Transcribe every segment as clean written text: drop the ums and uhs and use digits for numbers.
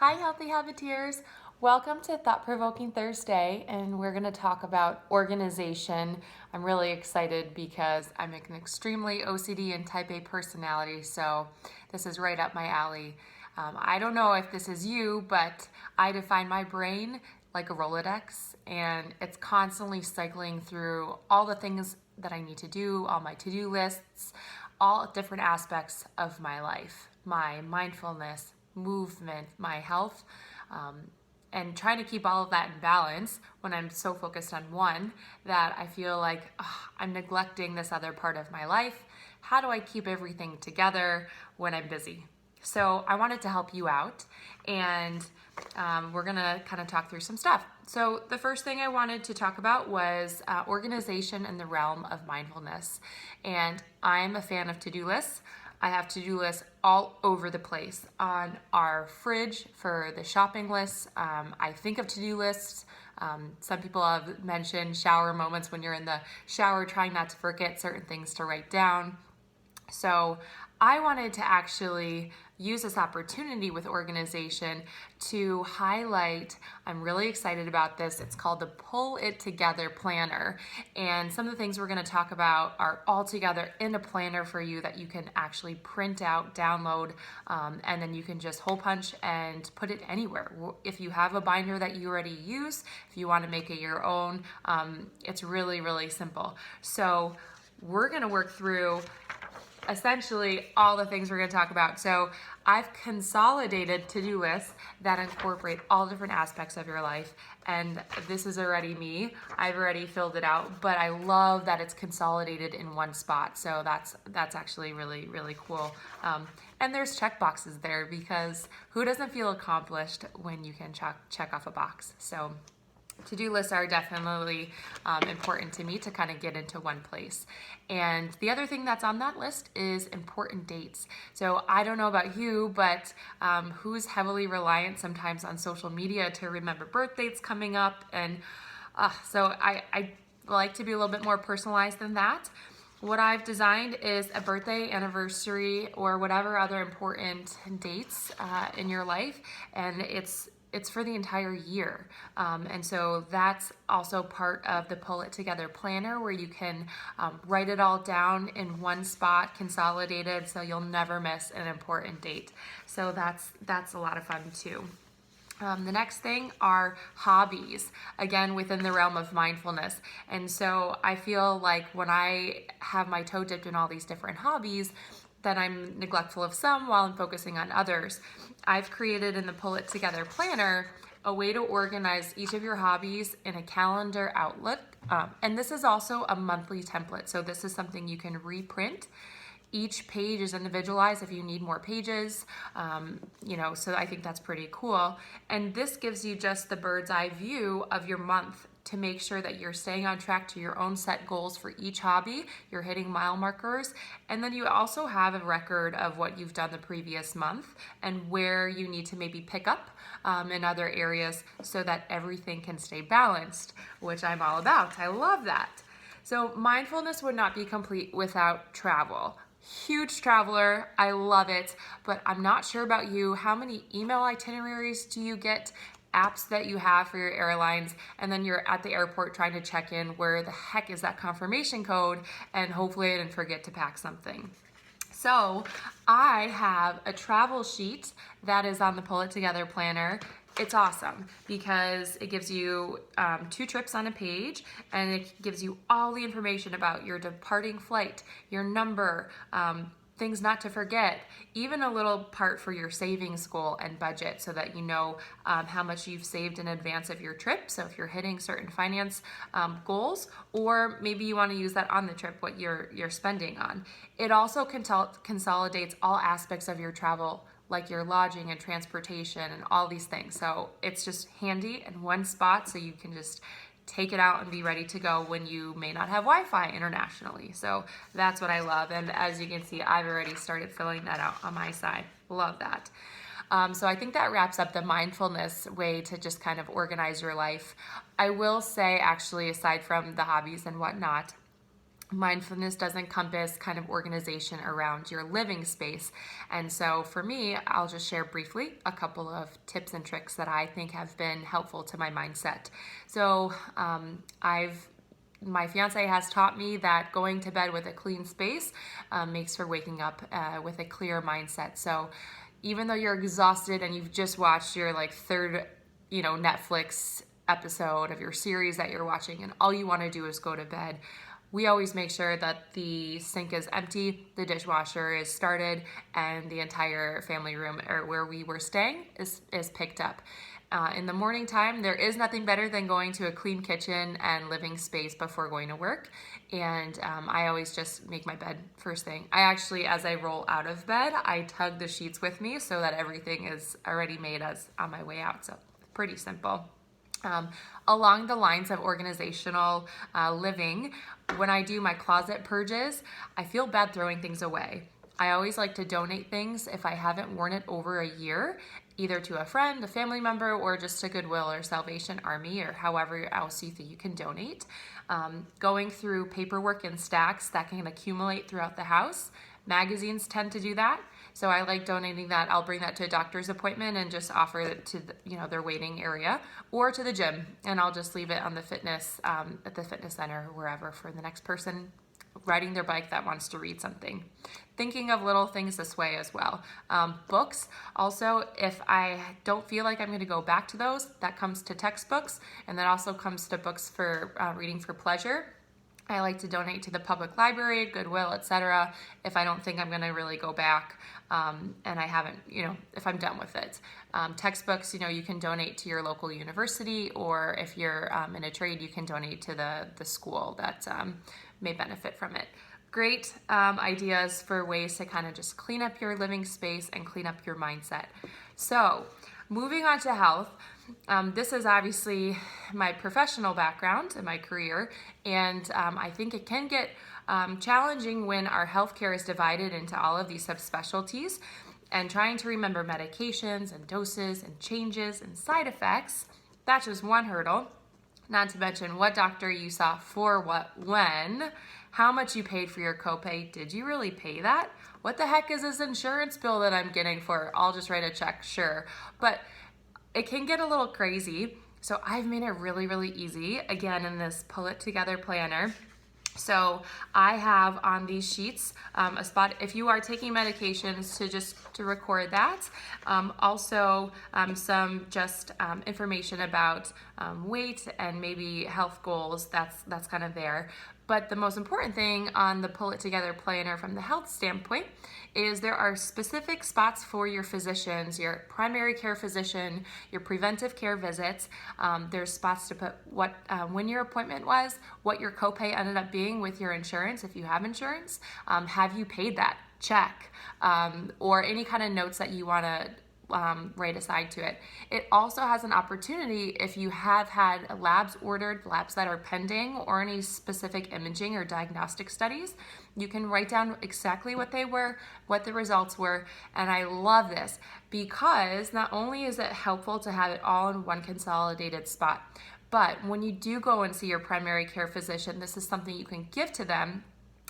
Hi, Healthy Habiteers. Welcome to Thought Provoking Thursday, and we're going to talk about organization. I'm really excited because I'm an extremely OCD and type A personality, so this is right up my alley. I don't know if this is you, but I define my brain like a Rolodex, and it's constantly cycling through all the things that I need to do, all my to-do lists, all different aspects of my life, my mindfulness, movement, my health, and trying to keep all of that in balance when I'm so focused on one that I feel like I'm neglecting this other part of my life. How do I keep everything together when I'm busy? So I wanted to help you out, and we're gonna kind of talk through some stuff. So the first thing I wanted to talk about was organization in the realm of mindfulness. And I'm a fan of to-do lists. I have to-do lists all over the place on our fridge for the shopping lists. I think of to-do lists. Some people have mentioned shower moments when you're in the shower trying not to forget certain things to write down. So I wanted to actually use this opportunity with organization to highlight, I'm really excited about this. It's called the Pull It Together Planner. And some of the things we're going to talk about are all together in a planner for you that you can actually print out, download, and then you can just hole punch and put it anywhere. If you have a binder that you already use, if you want to make it your own, it's really, really simple. So we're going to work through essentially all the things we're going to talk about. So I've consolidated to-do lists that incorporate all different aspects of your life, and this is already me. I've already filled it out, but I love that it's consolidated in one spot. So that's actually really, really cool. And there's check boxes there because who doesn't feel accomplished when you can check off a box? So to-do lists are definitely important to me to kind of get into one place. And the other thing that's on that list is important dates. So I don't know about you, but who's heavily reliant sometimes on social media to remember birthdays coming up. And so I like to be a little bit more personalized than that. What I've designed is a birthday, anniversary, or whatever other important dates in your life, and it's for the entire year. And so that's also part of the Pull It Together Planner, where you can write it all down in one spot, consolidated, so you'll never miss an important date. So that's a lot of fun too. The next thing are hobbies, again, within the realm of mindfulness. And so I feel like when I have my toe dipped in all these different hobbies, that I'm neglectful of some while I'm focusing on others. I've created in the Pull It Together Planner a way to organize each of your hobbies in a calendar outlook. And this is also a monthly template. So this is something you can reprint. Each page is individualized if you need more pages, so I think that's pretty cool. And this gives you just the bird's eye view of your month to make sure that you're staying on track to your own set goals for each hobby, you're hitting mile markers, and then you also have a record of what you've done the previous month and where you need to maybe pick up in other areas so that everything can stay balanced, which I'm all about. I love that. So mindfulness would not be complete without travel. Huge traveler, I love it, but I'm not sure about you. How many email itineraries do you get? Apps that you have for your airlines, and then you're at the airport trying to check in, where the heck is that confirmation code, and hopefully I didn't forget to pack something. So I have a travel sheet that is on the Pull It Together Planner. It's awesome because it gives you 2 trips on a page, and it gives you all the information about your departing flight, your number, things not to forget, even a little part for your savings goal and budget so that you know how much you've saved in advance of your trip. So if you're hitting certain finance goals, or maybe you want to use that on the trip, what you're spending on. It also consolidates all aspects of your travel, like your lodging and transportation and all these things. So it's just handy in one spot, so you can just take it out and be ready to go when you may not have Wi-Fi internationally. So that's what I love. And as you can see, I've already started filling that out on my side. Love that. So I think that wraps up the mindfulness way to just kind of organize your life. I will say, actually, aside from the hobbies and whatnot, mindfulness does encompass kind of organization around your living space. And so for me, I'll just share briefly a couple of tips and tricks that I think have been helpful to my mindset. So my fiance has taught me that going to bed with a clean space makes for waking up with a clear mindset. So even though you're exhausted and you've just watched your like third, Netflix episode of your series that you're watching and all you want to do is go to bed, we always make sure that the sink is empty, the dishwasher is started, and the entire family room or where we were staying is picked up. In the morning time, there is nothing better than going to a clean kitchen and living space before going to work. And I always just make my bed first thing. I actually, as I roll out of bed, I tug the sheets with me so that everything is already made as on my way out. So pretty simple. Along the lines of organizational living, when I do my closet purges, I feel bad throwing things away. I always like to donate things if I haven't worn it over a year, either to a friend, a family member, or just to Goodwill or Salvation Army or however else you think you can donate. Going through paperwork and stacks that can accumulate throughout the house. Magazines tend to do that. So I like donating that. I'll bring that to a doctor's appointment and just offer it to their waiting area or to the gym, and I'll just leave it on the fitness at the fitness center or wherever for the next person riding their bike that wants to read something. Thinking of little things this way as well. Books, also, if I don't feel like I'm going to go back to those, that comes to textbooks, and that also comes to books for reading for pleasure. I like to donate to the public library, Goodwill, etc. if I don't think I'm going to really go back and I haven't, if I'm done with it. Textbooks, you can donate to your local university, or if you're in a trade, you can donate to the school that may benefit from it. Great ideas for ways to kind of just clean up your living space and clean up your mindset. So moving on to health. This is obviously my professional background and my career, and I think it can get challenging when our healthcare is divided into all of these subspecialties, and trying to remember medications and doses and changes and side effects. That's just one hurdle, not to mention what doctor you saw for what, when, how much you paid for your copay. Did you really pay that? What the heck is this insurance bill that I'm getting for? I'll just write a check, sure. But it can get a little crazy. So I've made it really, really easy, again, in this Pull It Together planner. So I have on these sheets a spot, if you are taking medications, to record that. Also some just information about weight and maybe health goals, that's kind of there. But the most important thing on the Pull It Together planner from the health standpoint is there are specific spots for your physicians, your primary care physician, your preventive care visits. There's spots to put when your appointment was, what your copay ended up being with your insurance, if you have insurance. Have you paid that? Check. Or any kind of notes that you want to right aside to it. It also has an opportunity if you have had labs ordered, labs that are pending, or any specific imaging or diagnostic studies. You can write down exactly what they were, what the results were, and I love this because not only is it helpful to have it all in one consolidated spot, but when you do go and see your primary care physician, this is something you can give to them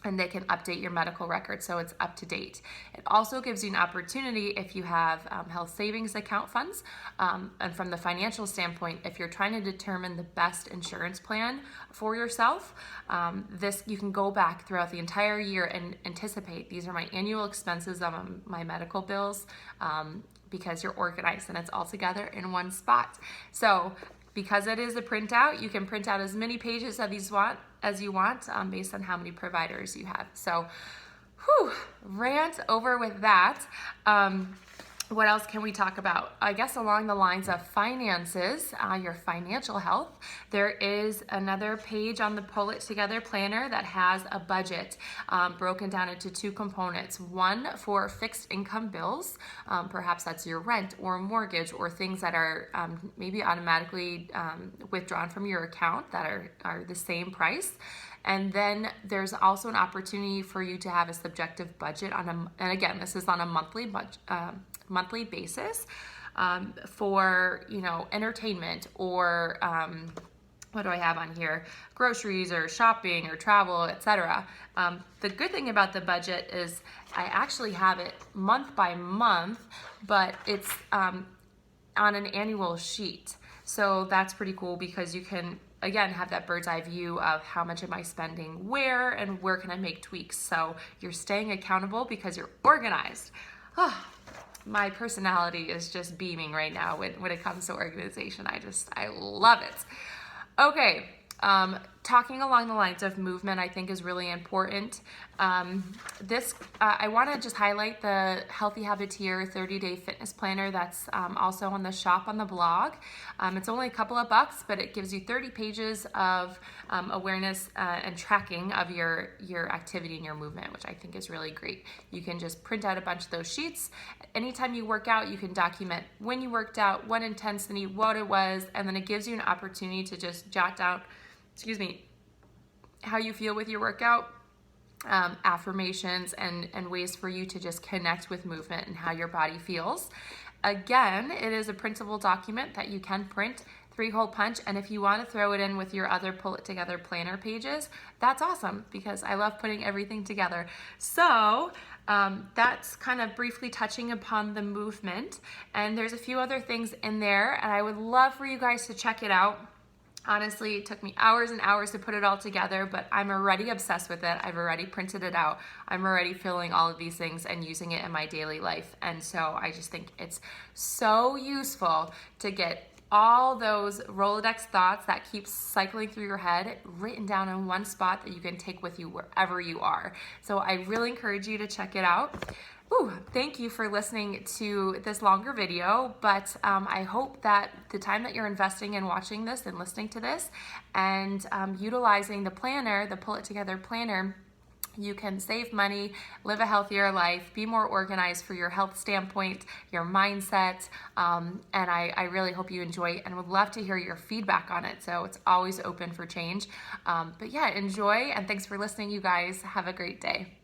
and they can update your medical record so it's up to date. It also gives you an opportunity if you have health savings account funds, and from the financial standpoint, if you're trying to determine the best insurance plan for yourself, you can go back throughout the entire year and anticipate, these are my annual expenses of my medical bills, because you're organized and it's all together in one spot. So because it is a printout, you can print out as many pages as you want based on how many providers you have. So, rant over with that. What else can we talk about? I guess along the lines of finances, your financial health, there is another page on the Pull It Together planner that has a budget broken down into two components. One for fixed income bills, perhaps that's your rent or mortgage or things that are maybe automatically withdrawn from your account that are the same price. And then there's also an opportunity for you to have a subjective budget and again, this is on a monthly basis for entertainment or what do I have on here? Groceries or shopping or travel, etc. The good thing about the budget is I actually have it month by month, but it's on an annual sheet. So that's pretty cool because you can, again, have that bird's eye view of how much am I spending where and where can I make tweaks. So you're staying accountable because you're organized. My personality is just beaming right now when it comes to organization. I love it. Okay, talking along the lines of movement, I think is really important. I want to just highlight the Healthy Habiteer 30-day fitness planner that's also on the shop on the blog. It's only a couple of bucks, but it gives you 30 pages of awareness and tracking of your activity and your movement, which I think is really great. You can just print out a bunch of those sheets. Anytime you work out, you can document when you worked out, what intensity, what it was, and then it gives you an opportunity to just jot down, how you feel with your workout, affirmations, and ways for you to just connect with movement and how your body feels. Again, it is a printable document that you can print 3-hole punch, and if you want to throw it in with your other Pull It Together planner pages, that's awesome because I love putting everything together. So that's kind of briefly touching upon the movement, and there's a few other things in there, and I would love for you guys to check it out. Honestly, it took me hours and hours to put it all together, but I'm already obsessed with it. I've already printed it out. I'm already feeling all of these things and using it in my daily life. And so I just think it's so useful to get all those Rolodex thoughts that keep cycling through your head written down in one spot that you can take with you wherever you are. So I really encourage you to check it out. Thank you for listening to this longer video, but I hope that the time that you're investing in watching this and listening to this and utilizing the planner, the Pull It Together planner, you can save money, live a healthier life, be more organized for your health standpoint, your mindset, and I really hope you enjoy it and would love to hear your feedback on it. So it's always open for change. But yeah, enjoy, and thanks for listening, you guys. Have a great day.